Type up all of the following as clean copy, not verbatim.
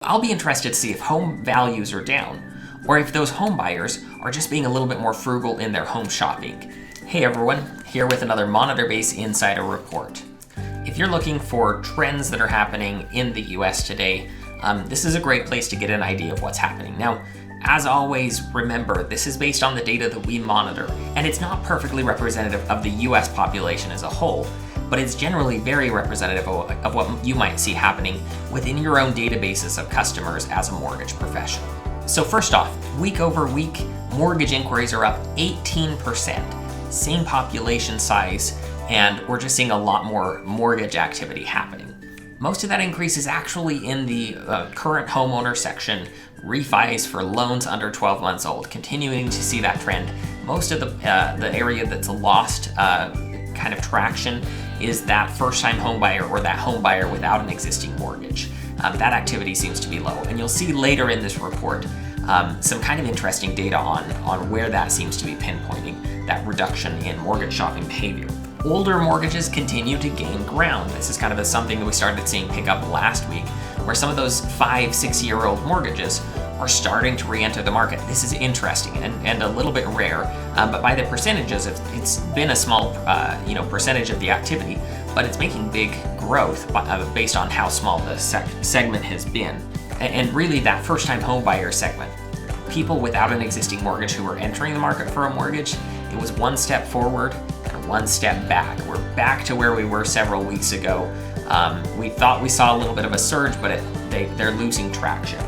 I'll be interested to see if home values are down, or if those home buyers are just being a little bit more frugal in their home shopping. Hey everyone, here with another Monitor Base Insider Report. If you're looking for trends that are happening in the US today, this is a great place to get an idea of what's happening. Now, as always, remember, this is based on the data that we monitor, and it's not perfectly representative of the US population as a whole, but it's generally very representative of what you might see happening within your own databases of customers as a mortgage professional. So first off, week over week, mortgage inquiries are up 18%, same population size, and we're just seeing a lot more mortgage activity happening. Most of that increase is actually in the current homeowner section, refis for loans under 12 months old, continuing to see that trend. Most of the area that's lost kind of traction is that first-time home buyer or that home buyer without an existing mortgage. That activity seems to be low, and you'll see later in this report some kind of interesting data on where that seems to be pinpointing that reduction in mortgage shopping behavior. Older mortgages continue to gain ground. This is kind of something that we started seeing pick up last week, where some of those 5-6-year-old mortgages are starting to re-enter the market. This is interesting and a little bit rare, but by the percentages, it's been a small percentage of the activity, but it's making big growth based on how small the segment has been. And really that first-time home buyer segment, people without an existing mortgage who are entering the market for a mortgage, it was one step forward and one step back. We're back to where we were several weeks ago. We thought we saw a little bit of a surge, but they're losing traction.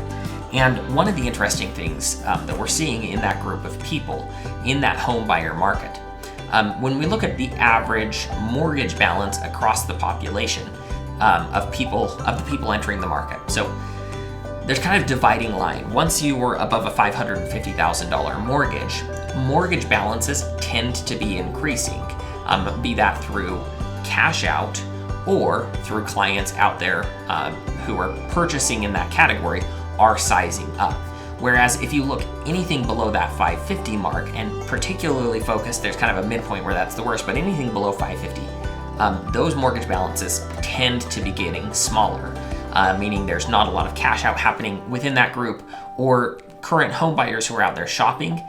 And one of the interesting things that we're seeing in that group of people in that home buyer market, when we look at the average mortgage balance across the population of the people entering the market. So there's kind of dividing line. Once you were above a $550,000 mortgage balances tend to be increasing, be that through cash out or through clients out there who are purchasing in that category are sizing up. Whereas if you look anything below that 550 mark, and particularly focused, there's kind of a midpoint where that's the worst, but anything below 550, those mortgage balances tend to be getting smaller, meaning there's not a lot of cash out happening within that group, or current home buyers who are out there shopping,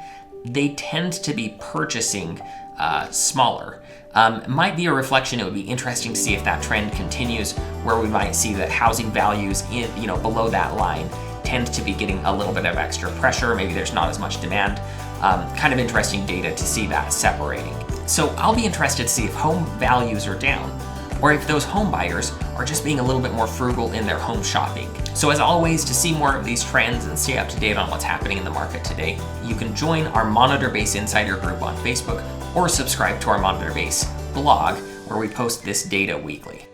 they tend to be purchasing smaller. Might be a reflection. It would be interesting to see if that trend continues, where we might see that housing values below that line tend to be getting a little bit of extra pressure. Maybe there's not as much demand. Kind of interesting data to see that separating. So I'll be interested to see if home values are down, or if those home buyers are just being a little bit more frugal in their home shopping. So as always, to see more of these trends and stay up to date on what's happening in the market today, you can join our Monitor Base Insider group on Facebook or subscribe to our Monitor Base blog, where we post this data weekly.